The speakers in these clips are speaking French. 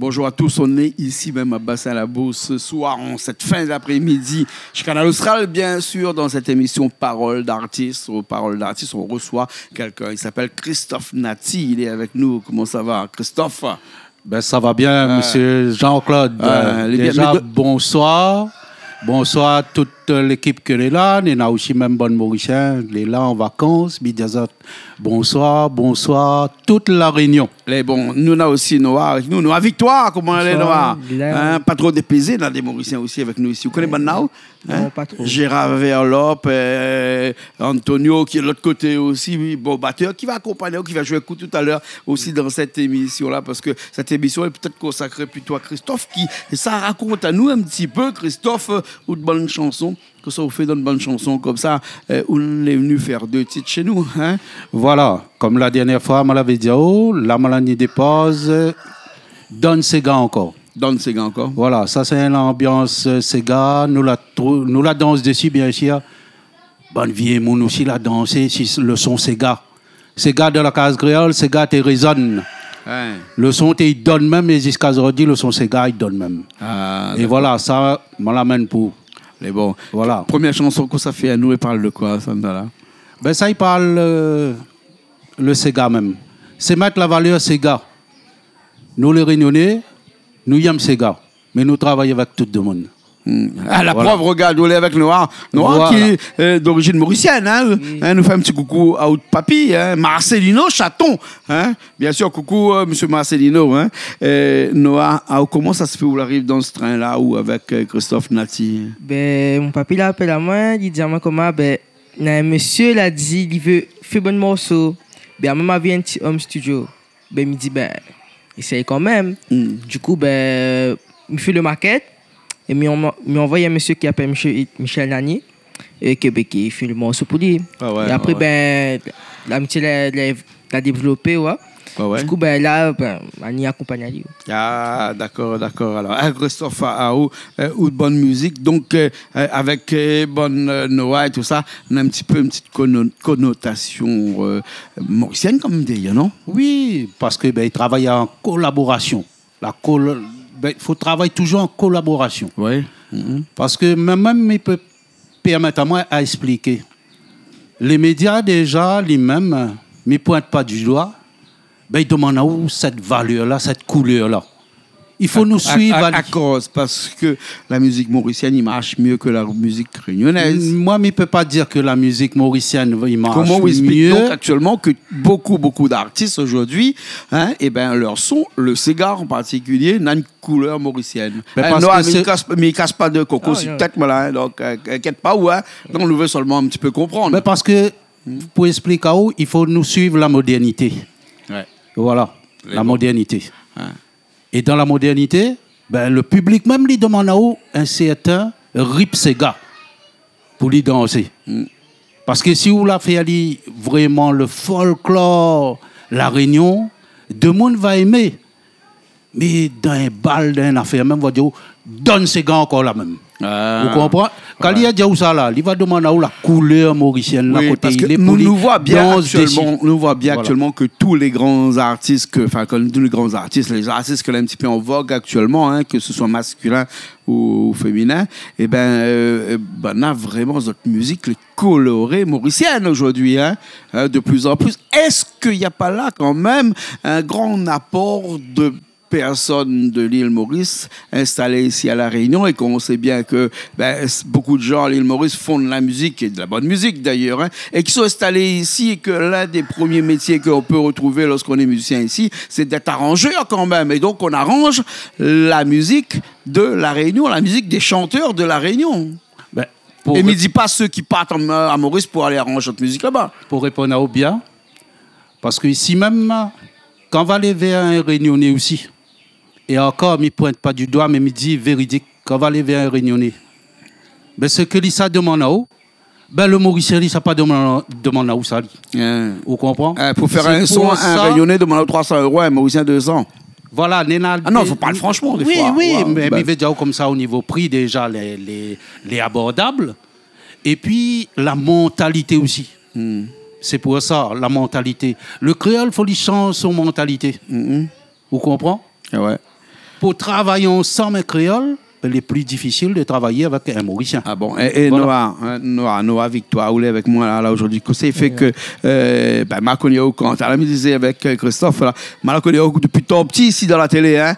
bonjour à tous. On est ici même à Bassin-la-Bourse ce soir, en cette fin d'après-midi, chez Canal Austral, bien sûr, dans cette émission Parole d'artiste. Aux Paroles d'artiste, on reçoit quelqu'un. Il s'appelle Christophe Nati. Il est avec nous. Comment ça va, Christophe? Ben, ça va bien, monsieur Jean-Claude. Déjà, bonsoir. Bonsoir à toute l'équipe qui est là. Il y a aussi même Bonne Mauricien, il est là en vacances. Bonsoir, bonsoir, toute la Réunion. Les bon, nous avons aussi Noah avec nous. Noah Victoire, comment elle est, Noah? Pas trop dépaysé, il y a des Mauriciens aussi avec nous ici. Vous connaissez Banao? Non, pas trop. Gérard Verlope, Antonio qui est de l'autre côté aussi, oui, bon batteur, qui va accompagner, qui va jouer coup tout à l'heure aussi dans cette émission-là, parce que cette émission est peut-être consacrée plutôt à Christophe, et ça raconte à nous un petit peu, Christophe, ou de bonnes chansons, que ça vous fait d'une bonne chanson comme ça, on est venu faire 2 titres chez nous. Hein? Voilà, comme la dernière fois, on l'avait dit, la maladie dépose, donne ses gars encore. Donne ses gars encore. Voilà, ça c'est l'ambiance Sega, nous la danse dessus bien sûr. Bonne vieille moun aussi la danser, si le son Sega. Sega de la case créole, Sega te résonne. Ouais. Le son te donne même, et jusqu'à aujourd'hui, le son Sega il donne même. Et voilà, ça, on l'amène pour. Mais bon, voilà. Première chanson que ça fait à nous, elle parle de quoi, ça là? Ben ça, il parle le Sega même. C'est mettre la valeur Sega. Nous les Réunionnais, nous aimons Sega, mais nous travaillons avec tout le monde. La preuve, regarde, on est avec Noah. Noah qui est d'origine mauricienne. Nous fait un petit coucou à votre papy, Marcelino Chaton. Bien sûr, coucou, monsieur Marcelino. Noah, comment ça se fait où il arrive dans ce train-là ou avec Christophe Nati? Ben, mon papy l'appelle à moi, il dit à moi comment, un monsieur l'a dit, il veut faire bon morceau. Ben, maman a vu un petit home studio. Ben, il me dit, essaye quand même. Du coup, il fait le maquette. Et m'y envoyé un monsieur qui s'appelle Michel Nani, qui fait le morceau pour lui. Et après, l'amitié l'a développé. Du coup, là, on y accompagne à lui. Ah, d'accord. Alors, Christophe a de bonne musique. Donc, avec bonne Noah et tout ça, on a un petit peu une petite connotation mauricienne, comme d'ailleurs, non? Oui, parce qu'il travaille en collaboration. Il faut travailler toujours en collaboration. Oui. Parce que même, il peut permettre à moi à expliquer. Les médias, déjà, les-mêmes, ne pointent pas du doigt. Ils demandent où cette valeur-là, cette couleur-là. Il faut nous suivre. À cause, parce que la musique mauricienne, il marche mieux que la musique réunionnaise. Moi, je ne peux pas dire que la musique mauricienne, il marche mieux. Comment vous expliquez donc actuellement que beaucoup d'artistes aujourd'hui, leur son, le cigare en particulier, n'a une couleur mauricienne. Mais il ne casse pas de coco sur la tête, donc inquiète pas, donc on veut seulement un petit peu comprendre. Mais parce que, pour expliquer où, il faut nous suivre la modernité. Ouais. Voilà, la modernité. Et dans la modernité, le public même lui demande à où un certain Rip Sega pour lui danser. Parce que si vous la faites vraiment le folklore, la Réunion, tout le monde va aimer. Mais dans un bal, dans une affaire, même, on va dire, donne Sega encore la même. Vous comprenez? Quand il y a dit ça là, il va demander où la couleur mauricienne. Oui, parce que nous voit bien actuellement que tous les grands artistes, les artistes qui sont un petit peu en vogue actuellement, que ce soit masculin ou féminin, on a vraiment notre musique colorée mauricienne aujourd'hui, de plus en plus. Est-ce qu'il n'y a pas là quand même un grand apport de personnes de l'île Maurice installées ici à La Réunion, et qu'on sait bien que beaucoup de gens à l'île Maurice font de la musique, et de la bonne musique d'ailleurs, et qui sont installés ici, et que l'un des premiers métiers qu'on peut retrouver lorsqu'on est musicien ici, c'est d'être arrangeur quand même. Et donc on arrange la musique de La Réunion, la musique des chanteurs de La Réunion. Et ne dis pas ceux qui partent à Maurice pour aller arranger notre musique là-bas. Pour répondre à Obia, parce que ici même, quand on va aller vers un Réunionnais aussi, et encore, il ne pointe pas du doigt, mais il dit véridique, quand on va aller vers un Réunionnais. Ce que ça demande à où, le Mauricien, ça pas demande à où ça. Vous comprenez? Pour faire un son, un Réunionnais demande 300 €, un Mauricien 200. Voilà, non, il faut parler franchement des fois. Oui, mais il veut dire comme ça au niveau prix, déjà, les abordables. Et puis, la mentalité aussi. C'est pour ça, la mentalité. Le créole, il faut lui changer son mentalité. Vous comprenez? Ouais. pour travailler ensemble en créole, il est plus difficile de travailler avec un Mauricien. Ah bon, et voilà. Noah Victoire, vous êtes avec moi là aujourd'hui. C'est fait que, ma connais quand tu as la disait avec Christophe, là, ma connais depuis tout petit ici dans la télé. Hein.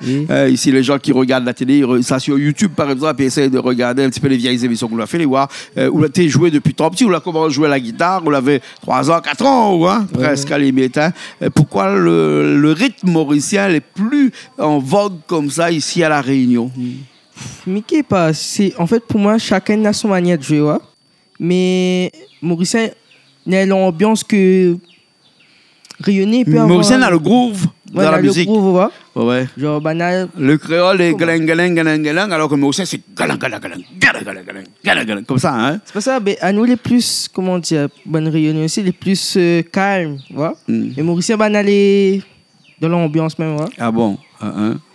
Ici, les gens qui regardent la télé, ça sur YouTube par exemple, et essayent de regarder un petit peu les vieilles émissions qu'on a fait, les voir. Où tu as joué depuis tout petit, où tu as commencé à jouer la guitare, où tu avais 3 ans, 4 ans, hein, presque à limite. Hein. Pourquoi le rythme mauricien est plus en vogue comme ça ici à La Réunion? Mickey, en fait, pour moi, chacun a son manière de jouer. Ouais. Mais Mauricien, il y a l'ambiance que rayonner peut avoir. Mauricien a le groove dans la musique. Le groove, ouais. Genre banal. Le créole est galang, alors que Mauricien, c'est galang, comme ça. Hein? C'est pas ça, mais à nous, les plus, comment dire, bonne rayonner aussi, les plus calmes. Ouais. Et Mauricien, banal est dans l'ambiance même. Ouais. Ah bon?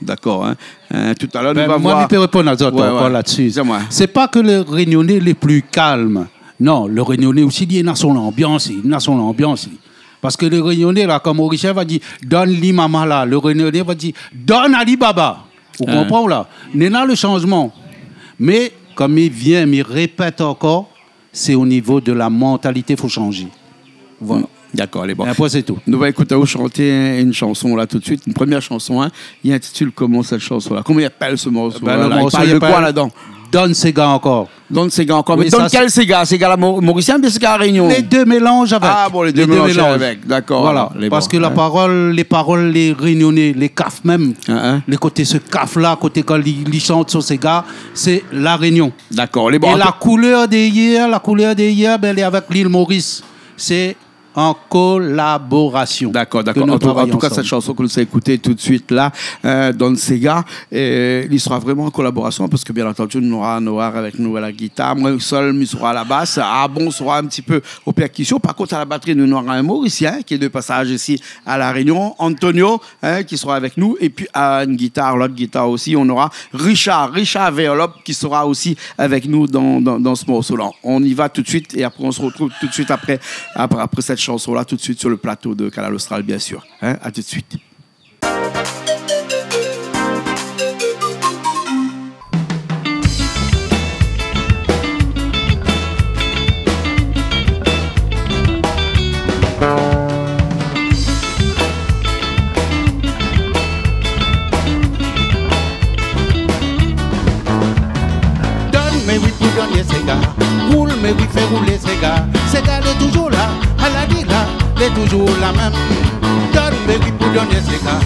D'accord. Hein. Tout à l'heure, nous va voir. Moi, je peux répondre à ça encore là-dessus. C'est pas que le Réunionnais les plus calmes. Non, le Réunionnais aussi, il a son ambiance. Parce que le Réunionnais, là, comme Mauricien va dire, donne l'imama là. Le Réunionnais va dire, donne Ali Baba. Vous comprenez là? Il y a le changement. Mais, comme il répète encore, c'est au niveau de la mentalité qu'il faut changer. Voilà. D'accord, allez, bon. Après, c'est tout. Nous allons écouter chanter une chanson là tout de suite, une première chanson. Hein. Il intitule comment cette chanson-là? Comment il appelle ce morceau? Le morceau, il parle de quoi là-dedans? Donne Sega encore. Donne Sega encore. Oui, mais donne quel Sega? Sega la Mauricien ou bien Sega la Réunion? Les deux mélangent avec. Ah bon, les deux mélangent avec. D'accord. Voilà. Parce que les paroles, les Réunionnais, les CAF même, les côtés ce CAF-là, côté quand ils chantent sur Sega, c'est la Réunion. D'accord. Et la couleur des hier, elle est avec l'île Maurice. C'est en collaboration. D'accord. En tout cas, cette chanson que nous avons écoutée tout de suite là, Don Sega, il sera vraiment en collaboration parce que bien entendu, nous aurons Noir avec nous à la guitare, moi seul, il sera à la basse, Bon sera un petit peu aux percussions. Par contre, à la batterie, nous aurons un Mauricien qui est de passage ici à La Réunion, Antonio, qui sera avec nous, et puis à une guitare, l'autre guitare aussi, on aura Richard Verlop qui sera aussi avec nous dans ce morceau-là. On y va tout de suite et après on se retrouve tout de suite après cette chanson-là, tout de suite sur le plateau de Canal Austral, bien sûr. Hein? À tout de suite. Mais oui, pour donner ces gars, roule, mais oui, fait rouler ces gars. Ces gars, est toujours là, à la vie là, est toujours la même. Donne, mais oui, pour donner ces gars,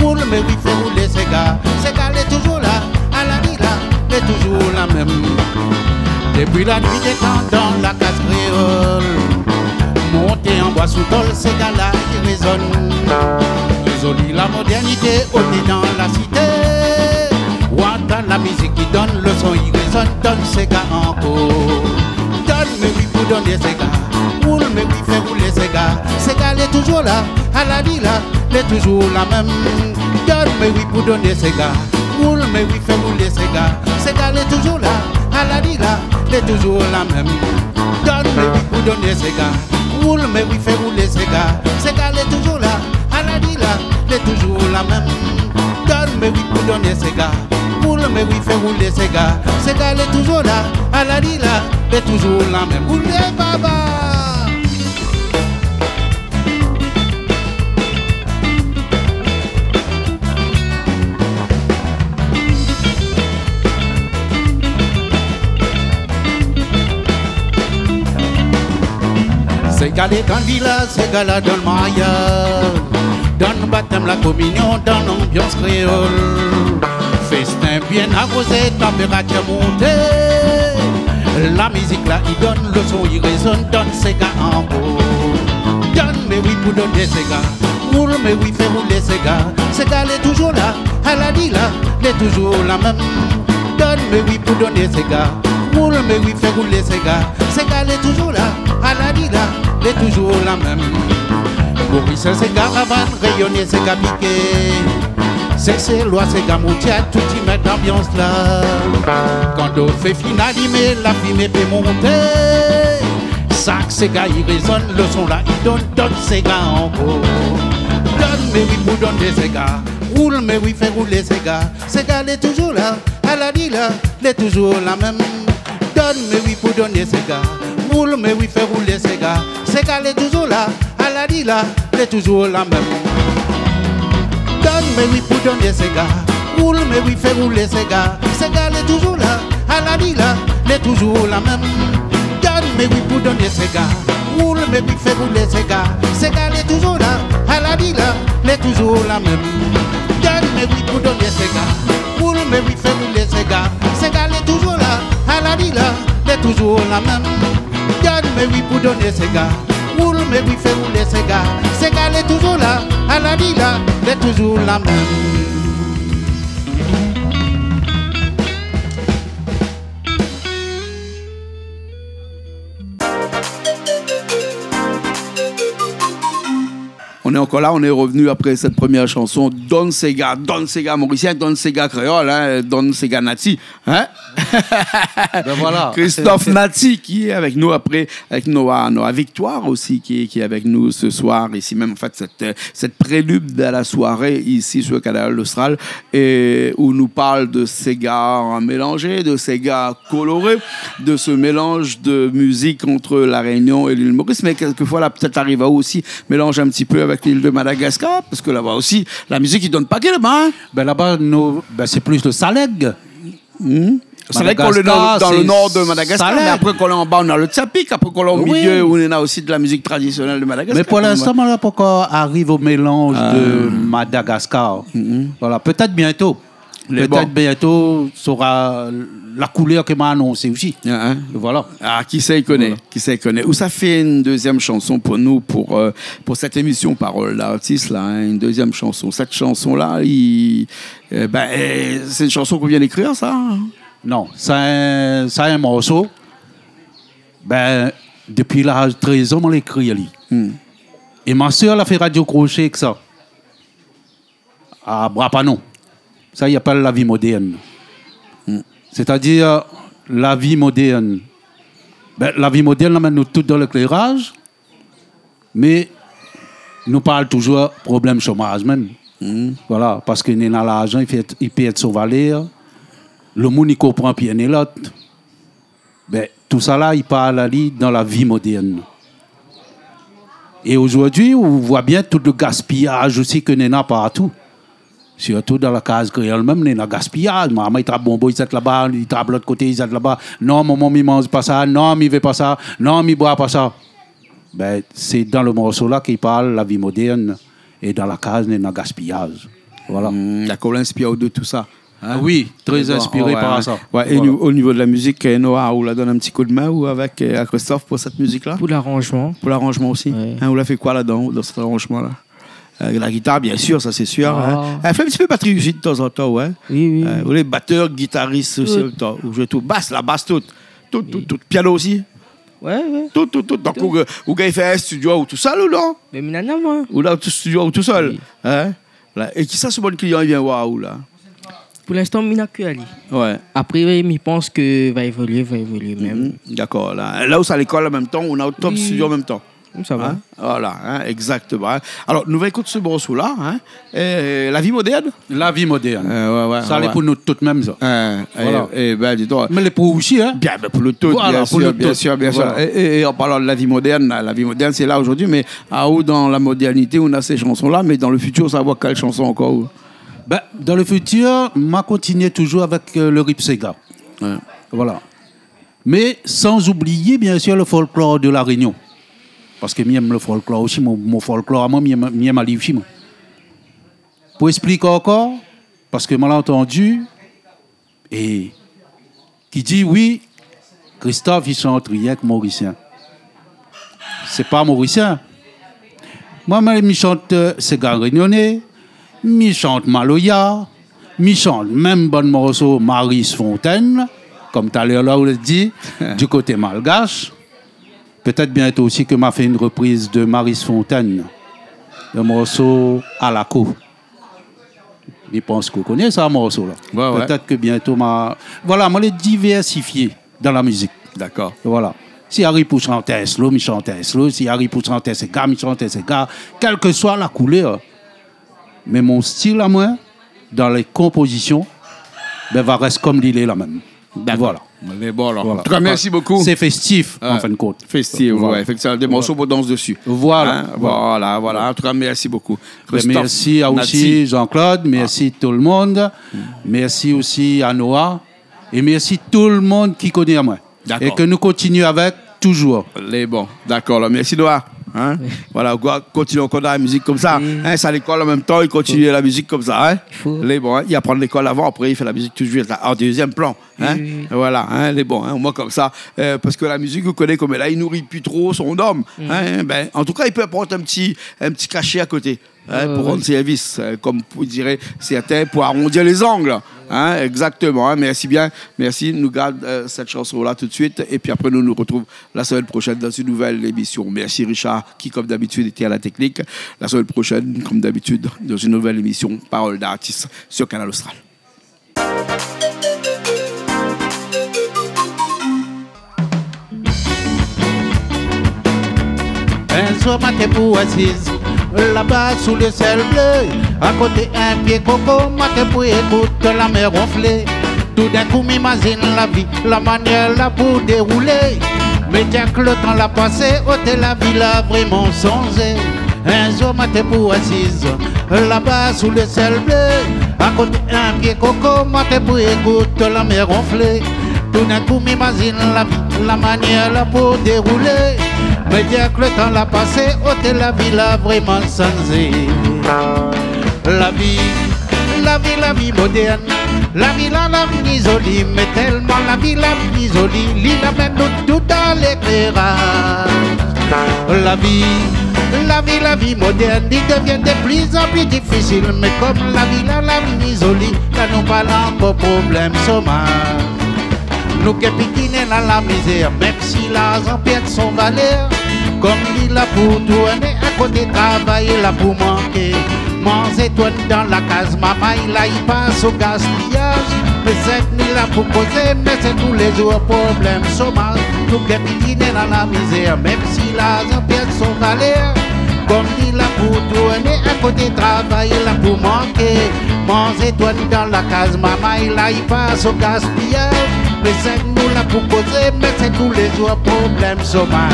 roule, mais oui, fait rouler ces gars. Ces gars, est toujours là, à la vie là, est toujours la même. Depuis la nuit des temps dans la case créole, monter en bois sous tôle, ces gars-là, ils résonnent. Ils ont la modernité, on est dans la cité. Dans la musique qui donne le son, il résonne, donne ces gars encore. Donne, mais oui, pour donner ces gars. Roule, mais oui, fait rouler ces gars. Ces gars, est toujours là, à la vie là, est toujours la même. Donne, mais oui, pour donner ces gars. Roule, mais oui, fait rouler ces gars. Ces gars, est toujours là, à la vie là, est toujours la même. Donne, mais oui, pour donner ces gars. Roule, mais oui, fait rouler ces gars. Ces gars, est toujours là, à la vie là, est toujours la même. Donne, mais oui, pour donner ces gars. Mais oui, fait rouler ces gars. Ces gars, est toujours là, à la vie là, est toujours la même. Roulez, baba! Ces gars, les dans le village, ces gars là dans le mariage, dans le baptême, la communion, dans l'ambiance créole. Festin bien arrosé, température montée. La musique là, il donne le son, il résonne, donne ces gars en haut. Donne, mais oui, pour donner ces gars. Roule, mais oui, fait rouler ces gars. Ces gars, est toujours là, à la vie là, est toujours la même. Donne, mais oui, pour donner ces gars. Roule, mais oui, fait rouler ces gars. Ces gars, est toujours là, à la vie là, est toujours la même. Maurice, ces gars, avant rayonner, ces gars piqués. C'est loi, c'est gamoutier, tout y met l'ambiance là. Quand on fait finaliser, la fumée peut monter. Sac, ces gars, ils résonnent, le son là, ils donne ces gars encore. Donne, mais oui, pour donner ces gars. Roule, mais oui, fait rouler ses gars. Ses gars, elle est toujours là. Elle a dit là, elle est toujours la même. Donne, mais oui, pour donner ses gars. Roule, mais oui, fait rouler ses gars. Ses gars, elle est toujours là. Elle a dit là, elle est toujours la même. Donne, mais oui, pour donner ses gars. Roule, mais oui, fait rouler ses gars. Ses gars, elle est toujours là. Elle a dit là, elle est toujours la même. Donne, mais oui, pour donner ses gars. Roule, mais oui, fait rouler ses gars. Ses gars, elle est toujours là. Elle a dit là, elle est toujours la même. Donne, mais oui, pour donner ses gars. Roule, mais oui, fait rouler ses gars. Ses gars, elle est toujours là. Elle a dit là, elle est toujours la même. Donne, mais oui, pour donner ses gars. Roule, mais oui, fait rouler ses gars. Ses gars, elle est toujours là. Elle a dit là, elle est toujours la même. On est encore là, on est revenu après cette première chanson, Don Sega mauricien, Don Sega créole, hein, Don Sega Nati. Hein? Ben voilà. Christophe Nati qui est avec nous après, avec Noah Victoire aussi qui est avec nous ce soir, ici même en fait cette prélude de la soirée ici sur le Canal Austral, et où nous parle de Sega mélangé, de Sega coloré, de ce mélange de musique entre la Réunion et l'île Maurice, mais quelquefois là peut-être arrive à aussi mélanger un petit peu avec l'île de Madagascar, parce que là-bas aussi, la musique, ils donnent pas qu'il là-bas. Hein? Ben là-bas, c'est plus le Saleg. Saleg, on est dans le nord de Madagascar, Saleg. Mais après, quand on est en bas, on a le Tsapik, après, quand on est au milieu, où on a aussi de la musique traditionnelle de Madagascar. Mais pour l'instant, on n'a pas encore arrivé au mélange de Madagascar. Voilà, peut-être bientôt. Bientôt, sera la couleur que m'a annoncé aussi. Voilà. Ah, qui sait, connaît. Voilà. Qui sait, connaît. Où ça fait une deuxième chanson pour nous, pour cette émission Parole d'artiste, là, hein, une deuxième chanson. Cette chanson-là, c'est une chanson qu'on vient d'écrire, ça? Non, c'est un morceau. Depuis l'âge de 13 ans, on l'écrit. Et ma soeur a fait Radio Crochet avec ça. À Brapanon. Ça, il appelle la vie moderne. C'est-à-dire la vie moderne. La vie moderne amène nous tous dans l'éclairage, mais nous parle toujours problème chômage même. Voilà, parce qu'il est dans l'argent, il peut être son valeur. Le monde il comprend puis il est l'autre. Tout ça là, il parle dans la vie moderne. Et aujourd'hui, on voit bien tout le gaspillage aussi que nous avons partout. Surtout dans la case créole même, il y a un gaspillage. Maman, il trappe bonbon, il est là-bas, il trappe l'autre côté, il est là-bas. Non, maman, il ne mange pas ça. Non, il ne veut pas ça. Non, il ne boit pas ça. C'est dans le morceau-là qu'il parle la vie moderne. Et dans la case, il y a un gaspillage. Voilà. La Cole inspire de tout ça. Hein? Oui, très inspiré par ça. Ouais, et voilà. Au niveau de la musique, Noah, vous la donne un petit coup de main ou avec Christophe pour cette musique-là? Pour l'arrangement. Pour l'arrangement aussi. Ouais. Hein, vous la fait quoi là-dedans, dans cet arrangement-là? La guitare, bien sûr, ça c'est sûr. Hein. Elle fait un petit peu batterie aussi de temps en temps, ouais. Oui. Vous les batteurs, guitaristes aussi, vous jouez tout. Basse, la basse, tout. Tout. Piano aussi. Ouais. Tout. Donc, vous avez fait un studio ou tout seul ou non? Mais maintenant, moi. Ou là, tout studio ou tout seul. Oui. Hein? Là. Et qui ça, ce bon client, il vient voir où là? Pour l'instant, je n'ai que Ali. Ouais. Après, je pense que va évoluer même. D'accord. Là où c'est à l'école en même temps, on a au top studio en même temps. Ça va. Hein? Voilà, hein? Exactement. Alors, nous allons écouter ce morceau-là. Hein? La vie moderne? La vie moderne. Ça allait pour nous toutes mêmes, ça. Voilà. Dis-toi. Mais les pour aussi, hein? Bien, pour le tout, voilà, bien sûr. Voilà. Et en parlant de la vie moderne, c'est là aujourd'hui, mais à où dans la modernité, on a ces chansons-là, mais dans le futur, ça va voir quelle chanson encore? Dans le futur, moi, continuer toujours avec le Rip Sega. Ouais. Voilà. Mais sans oublier, bien sûr, le folklore de la Réunion. Parce que j'aime le folklore aussi, mon folklore, moi, j'aime aller aussi. Pour expliquer encore, parce que je l'ai entendu, et qui dit oui, Christophe, il chante rien que mauricien. C'est pas mauricien. Moi, je chante Sega réunionnais, je chante Maloya, je chante même bon morceau Maris Fontaine, comme tout à l'heure là, on l'a dit, du côté malgache. Peut-être bientôt aussi que m'a fait une reprise de Maris Fontaine, le morceau à la cour. Je pense que vous connaissez ça, morceau-là. Ouais. Peut-être que bientôt Voilà, moi, je l'ai diversifié dans la musique. D'accord. Voilà. Si Harry pour chanter slow, je chantais slow. Si Harry pour chanter ses gars, je chantais ses gars. Quelle que soit la couleur. Mais mon style à moi, dans les compositions, ben, va rester comme il est là même. Voilà. Mais bon, alors. Voilà. En tout cas, merci beaucoup. C'est festif, en fin de compte. Festif, voilà. Effectivement, des morceaux pour danser dessus. Voilà. Hein? Voilà. En tout cas, merci beaucoup. Merci à aussi Jean-Claude, merci tout le monde, merci aussi à Noah, et merci tout le monde qui connaît à moi. Et que nous continuons avec toujours. Les bons. D'accord, merci Noah. Hein? Voilà, continue encore dans la musique comme ça. Hein? C'est à l'école en même temps, il continue la musique comme ça. Hein? Les bons, hein? Il apprend l'école avant, après il fait la musique toujours en deuxième plan. Hein? Voilà, hein? Les bons, hein? Moi comme ça. Parce que la musique, vous connaissez comme elle là, il nourrit plus trop son homme. Hein? Ben, en tout cas, il peut apporter un petit cachet à côté. Hein, pour rendre service, comme vous direz certains, pour arrondir les angles. Hein, exactement. Hein, merci bien. Merci. Nous garde cette chanson-là tout de suite. Et puis après, nous nous retrouvons la semaine prochaine dans une nouvelle émission. Merci Richard, qui comme d'habitude était à la technique. La semaine prochaine, comme d'habitude, dans une nouvelle émission Parole d'artiste sur Canal Austral. Un soir matin pour assise, là-bas sous le ciel bleu, à côté un pied coco, matin pour écouter la mer ronfler. Tout d'un coup m'imagine la vie, la manière là pour dérouler. Mais dès que le temps l'a passé, ôter la vie là vraiment songé. Un jour matin pour assise, là-bas sous le ciel bleu, à côté un pied coco, matin pour écouter la mer ronfler. Tout d'un coup m'imagine la vie, la manière là pour dérouler. Mais dès que le temps l'a passé, ôter la vie là vraiment changé. La vie moderne, la vie jolie, mais tellement la vie jolie, l'île amène nous tout dans l'éclairage. La vie moderne, il devient de plus en plus difficile, mais comme la vie jolie, là nous parlons encore problème chômage. Nous qui piquinons dans la misère, même si l'argent perd son valeur. Comme il a pour tourner, à côté travailler là pour manquer. Manger toi dans la case, maman il a y passe au gaspillage. Mais cette nuit là pour causer, mais c'est tous les jours problème chômage. Nous qui piquinons dans la misère, même si l'argent perd son valeur. Comme il a pour tourner, à côté travailler là pour manquer. Manger toi dans la case, maman il a y passe au gaspillage. Mais c'est nous là pour causer, mais c'est tous les jours problème chômage.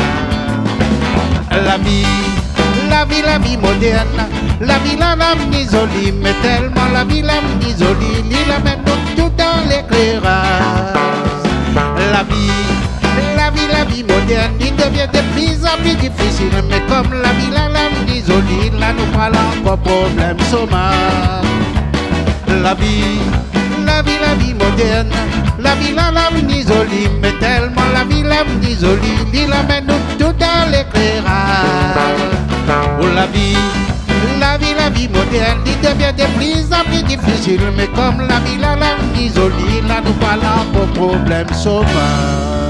La vie moderne, la vie jolie, mais tellement la vie jolie, l'île amène nous tout dans l'éclairage. La vie moderne, il devient de plus en plus difficile, mais comme la vie jolie, là nous parlons encore problème chômage. La vie moderne, la vie jolie, mais tellement la vie jolie, l'île amène nous tout dans l'éclairage. Oh la vie moderne, il devient de plus en plus difficile, mais comme la vie jolie, là nous parlons pour problème chômage.